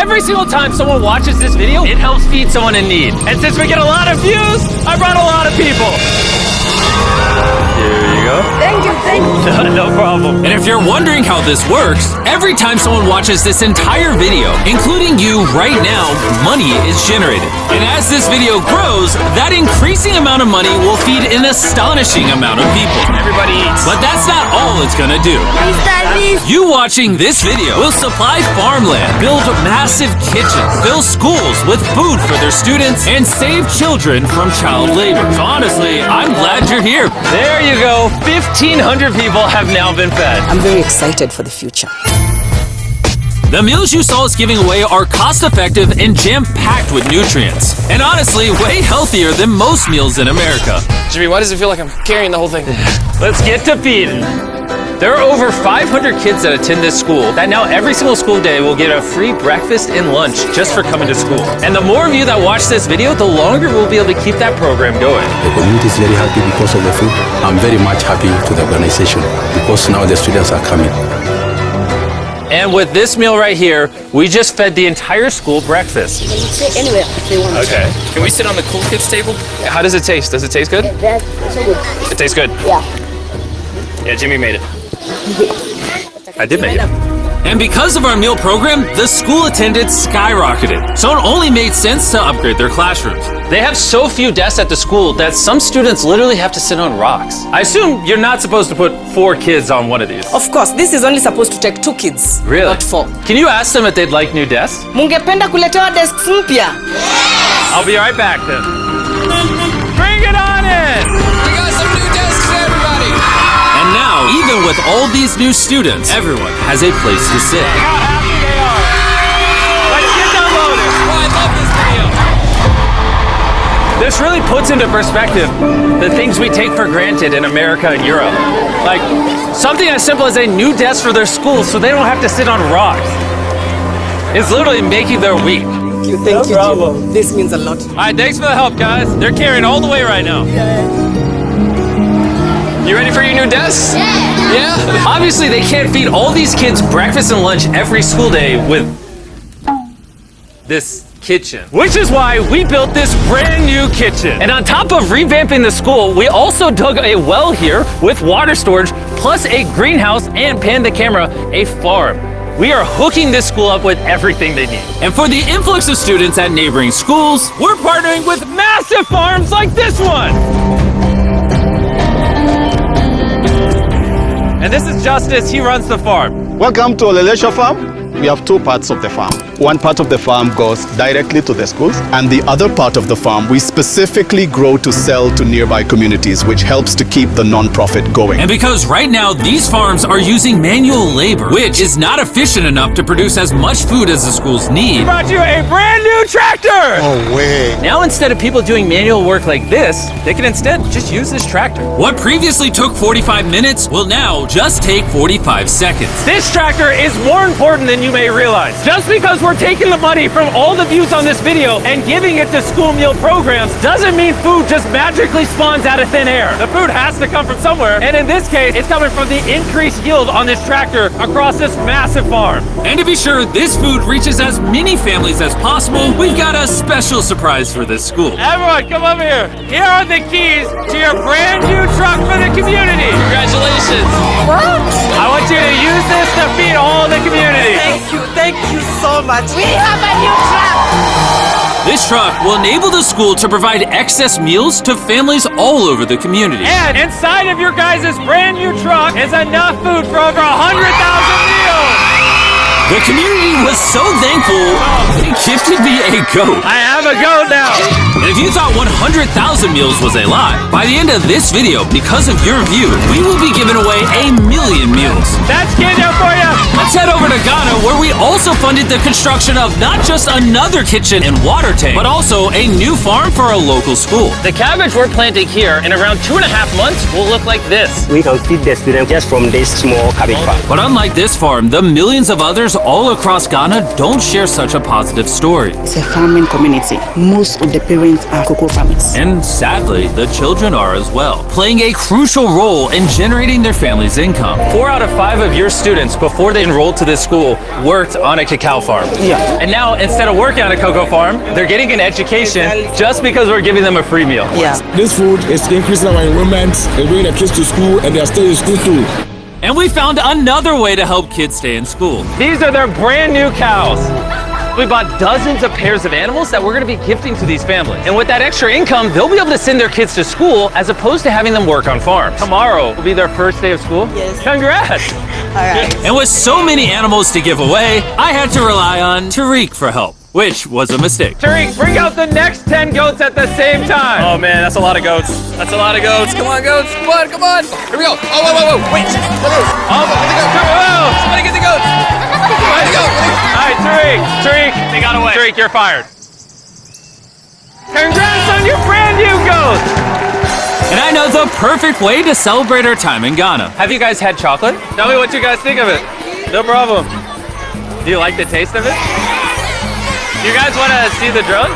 every single time someone watches this video, it helps feed someone in need. And since we get a lot of views, I brought a lot of people. Here you go. Thank you. No problem. And if you're wondering how this works, every time someone watches this entire video, including you right now, money is generated. And as this video grows, that increasing amount of money will feed an astonishing amount of people. Everybody eats. But that's not all it's gonna do. You watching this video will supply farmland, build massive kitchens, fill schools with food for their students, and save children from child labor. So honestly, I'm glad you're here. There you go. 1,500 people have now been fed. I'm very excited for the future. The meals you saw us giving away are cost-effective and jam-packed with nutrients. And honestly, way healthier than most meals in America. Jimmy, why does it feel like I'm carrying the whole thing? Let's get to feeding. There are over 500 kids that attend this school that now every single school day will get a free breakfast and lunch just for coming to school. And the more of you that watch this video, the longer we'll be able to keep that program going. The community is very happy because of the food. I'm very much happy to the organization because now the students are coming. And with this meal right here, we just fed the entire school breakfast. You can sit anywhere they want. Okay. Can we sit on the cool kids table? How does it taste? Does it taste good? That's so good. It tastes good. Yeah. Yeah, Jimmy made it. I did make it. And because of our meal program, the school attendance skyrocketed. So it only made sense to upgrade their classrooms. They have so few desks at the school that some students literally have to sit on rocks. I assume you're not supposed to put 4 kids on one of these. Of course, this is only supposed to take 2 kids. Really? Not 4. Can you ask them if they'd like new desks? Mungependa kuletewa desks mpya? I'll be right back then. Bring it on in! We got some new desks for everybody! And now, even with all these new students, everyone has a place to sit. Look how happy they are. Let's get downloaded. Oh, I love this video. This really puts into perspective the things we take for granted in America and Europe. Like something as simple as a new desk for their school so they don't have to sit on rocks. It's literally making their week. Thank you, Jim. This means a lot. All right, thanks for the help, guys. They're carrying all the way right now. You ready for your new desks? Yeah? Obviously, they can't feed all these kids breakfast and lunch every school day with this kitchen. Which is why we built this brand new kitchen. And on top of revamping the school, we also dug a well here with water storage, plus a greenhouse and, pan the camera, a farm. We are hooking this school up with everything they need. And for the influx of students at neighboring schools, we're partnering with massive farms like this one. And this is Justice, he runs the farm. Welcome to Olelesha Farm. We have 2 parts of the farm. One part of the farm goes directly to the schools, and the other part of the farm we specifically grow to sell to nearby communities, which helps to keep the non-profit going. And because right now these farms are using manual labor, which is not efficient enough to produce as much food as the schools need, we brought you a brand new tractor! Oh, way. Now instead of people doing manual work like this, they can instead just use this tractor. What previously took 45 minutes will now just take 45 seconds. This tractor is more important than you may realize. Just because we're taking the money from all the views on this video and giving it to school meal programs doesn't mean food just magically spawns out of thin air. The food has to come from somewhere, and in this case, it's coming from the increased yield on this tractor across this massive farm. And to be sure this food reaches as many families as possible, we've got a special surprise for this school. Everyone, come over here. Here are the keys to your brand new truck for the community. Congratulations. I want you to use this to feed all the community. Thank you so much. We have a new truck. This truck will enable the school to provide excess meals to families all over the community. And inside of your guys' brand new truck is enough food for over 100,000 meals. The community was so thankful, they gifted me a goat. I have a goat now. And if you thought 100,000 meals was a lie, by the end of this video, because of your view, we will be giving away 1,000,000 meals. That's Kenya for you. Let's head over to Ghana, where we also funded the construction of not just another kitchen and water tank, but also a new farm for a local school. The cabbage we're planting here in around 2.5 months will look like this. We can feed the students just from this small cabbage farm. But unlike this farm, the millions of others all across Ghana don't share such a positive story. It's a farming community. Most of the parents are cocoa farmers. And sadly, the children are as well, playing a crucial role in generating their family's income. 4 out of 5 of your students, before they enrolled to this school, worked on a cacao farm. Yeah. And now, instead of working on a cocoa farm, they're getting an education just because we're giving them a free meal. Yeah. This food is increasing our enrollment, they bring the kids to school, and they are staying in school too. And we found another way to help kids stay in school. These are their brand new cows. We bought dozens of pairs of animals that we're going to be gifting to these families. And with that extra income, they'll be able to send their kids to school as opposed to having them work on farms. Tomorrow will be their first day of school. Yes. Congrats. All right. And with so many animals to give away, I had to rely on Tariq for help, which was a mistake. Tariq, bring out the next 10 goats at the same time. Oh man, that's a lot of goats. That's a lot of goats. Come on, goats. Come on, come on. Here we go. Oh, whoa. Wait. Somebody get the goats. Somebody go. All right, Tariq, they got away. Tariq, you're fired. Congrats on your brand new goat. And I know the perfect way to celebrate our time in Ghana. Have you guys had chocolate? Tell me what you guys think of it. No problem. Do you like the taste of it? You guys want to see the drone?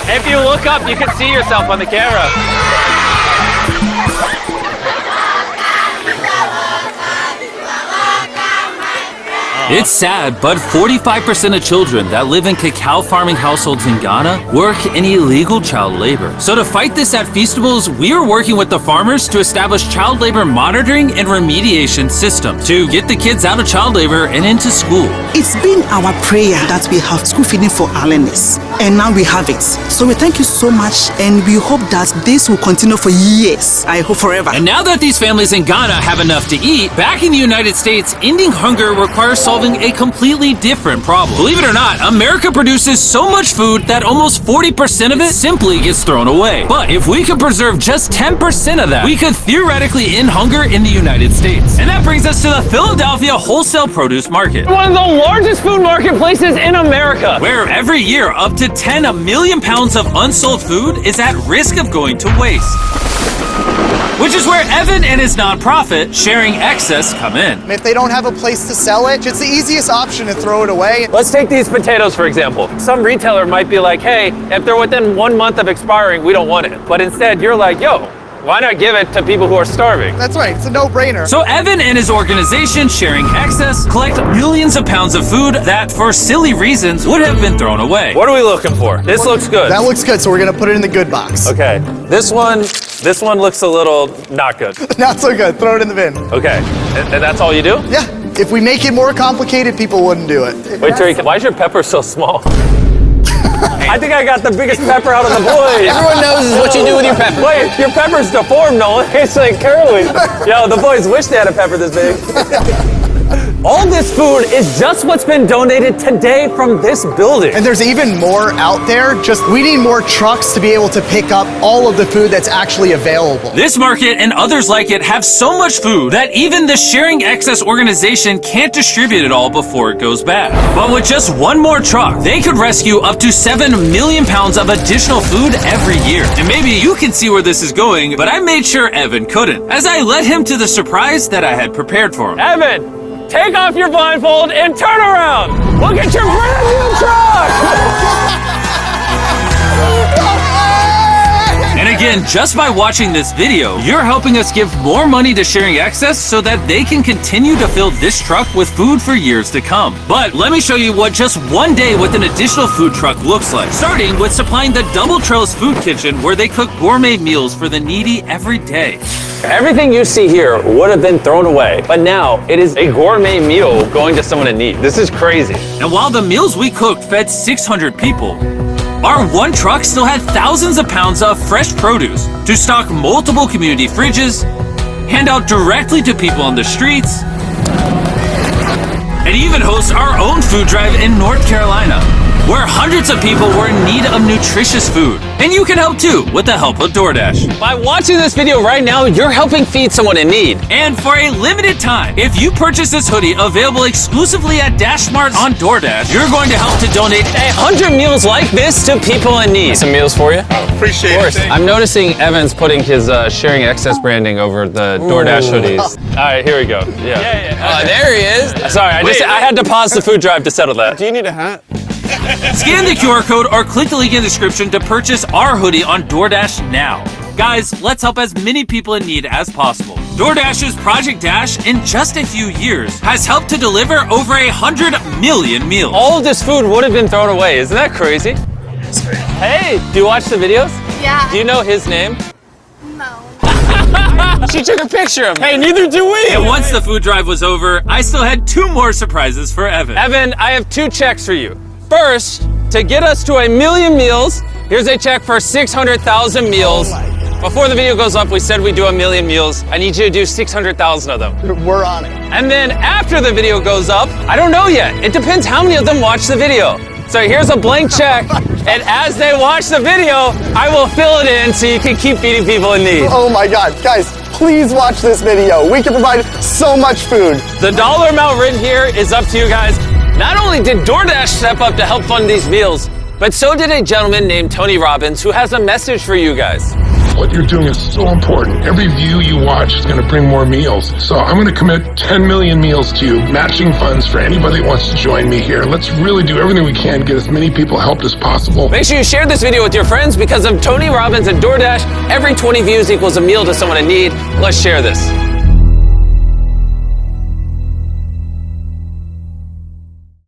If you look up, you can see yourself on the camera. It's sad, but 45% of children that live in cacao farming households in Ghana work in illegal child labor. So to fight this at Feastables, we are working with the farmers to establish child labor monitoring and remediation systems to get the kids out of child labor and into school. It's been our prayer that we have school feeding for our learners, and now we have it. So we thank you so much, and we hope that this will continue for years. I hope forever. And now that these families in Ghana have enough to eat, back in the United States, ending hunger requires solving a completely different problem. Believe it or not, America produces so much food that almost 40% of it simply gets thrown away. But if we could preserve just 10% of that, we could theoretically end hunger in the United States. And that brings us to the Philadelphia wholesale produce market, one of the largest food marketplaces in America, where every year up to 10 million pounds of unsold food is at risk of going to waste. Which is where Evan and his nonprofit, Sharing Excess, come in. If they don't have a place to sell it, it's the easiest option to throw it away. Let's take these potatoes, for example. Some retailer might be like, hey, if they're within 1 month of expiring, we don't want it. But instead, you're like, yo, why not give it to people who are starving? That's right, it's a no-brainer. So Evan and his organization, Sharing Excess, collect millions of pounds of food that, for silly reasons, would have been thrown away. What are we looking for? This looks good. That looks good, so we're gonna put it in the good box. Okay, this one looks a little not good. Not so good, throw it in the bin. Okay, and that's all you do? Yeah, if we make it more complicated, people wouldn't do it. Wait, Tariq, why is your pepper so small? I think I got the biggest pepper out of the boys. Everyone knows what you do with your pepper. Wait, your pepper's deformed, Nolan. It's like curly. Yo, the boys wish they had a pepper this big. All this food is just what's been donated today from this building. And there's even more out there, just we need more trucks to be able to pick up all of the food that's actually available. This market and others like it have so much food that even the Sharing Excess organization can't distribute it all before it goes bad. But with just one more truck, they could rescue up to 7 million pounds of additional food every year. And maybe you can see where this is going, but I made sure Evan couldn't, as I led him to the surprise that I had prepared for him. Evan! Take off your blindfold and turn around! Look at your brand new truck! And again, just by watching this video, you're helping us give more money to Sharing Excess so that they can continue to fill this truck with food for years to come. But let me show you what just one day with an additional food truck looks like. Starting with supplying the Double Trails Food Kitchen, where they cook gourmet meals for the needy every day. Everything you see here would have been thrown away, but now it is a gourmet meal going to someone in need. This is crazy. And while the meals we cooked fed 600 people, our one truck still had thousands of pounds of fresh produce to stock multiple community fridges, hand out directly to people on the streets, and even host our own food drive in North Carolina. where hundreds of people were in need of nutritious food. And you can help too with the help of DoorDash. By watching this video right now, you're helping feed someone in need. And for a limited time, if you purchase this hoodie available exclusively at Dash Mart on DoorDash, you're going to help to donate 100 meals like this to people in need. Some meals for you? Appreciate it. I'm noticing Evan's putting his sharing excess branding over the DoorDash hoodies. All right, here we go. Yeah. There he is. Sorry, I had to pause the food drive to settle that. Do you need a hat? Scan the QR code or click the link in the description to purchase our hoodie on DoorDash now. Guys, let's help as many people in need as possible. DoorDash's Project Dash, in just a few years, has helped to deliver over 100 million meals. All of this food would have been thrown away. Isn't that crazy? That's great. Hey, do you watch the videos? Yeah. Do you know his name? No. She took a picture of him. Hey, neither do we. And once the food drive was over, I still had 2 more surprises for Evan. Evan, I have 2 checks for you. First, to get us to 1 million meals, here's a check for 600,000 meals. Before the video goes up, we said we'd do 1 million meals. I need you to do 600,000 of them. We're on it. And then after the video goes up, I don't know yet. It depends how many of them watch the video. So here's a blank check, and as they watch the video, I will fill it in so you can keep feeding people in need. Oh my God, guys, please watch this video. We can provide so much food. The dollar amount written here is up to you guys. Not only did DoorDash step up to help fund these meals, but so did a gentleman named Tony Robbins who has a message for you guys. What you're doing is so important. Every view you watch is going to bring more meals. So I'm going to commit 10 million meals to you, matching funds for anybody that wants to join me here. Let's really do everything we can to get as many people helped as possible. Make sure you share this video with your friends because of Tony Robbins and DoorDash. Every 20 views equals a meal to someone in need. Let's share this.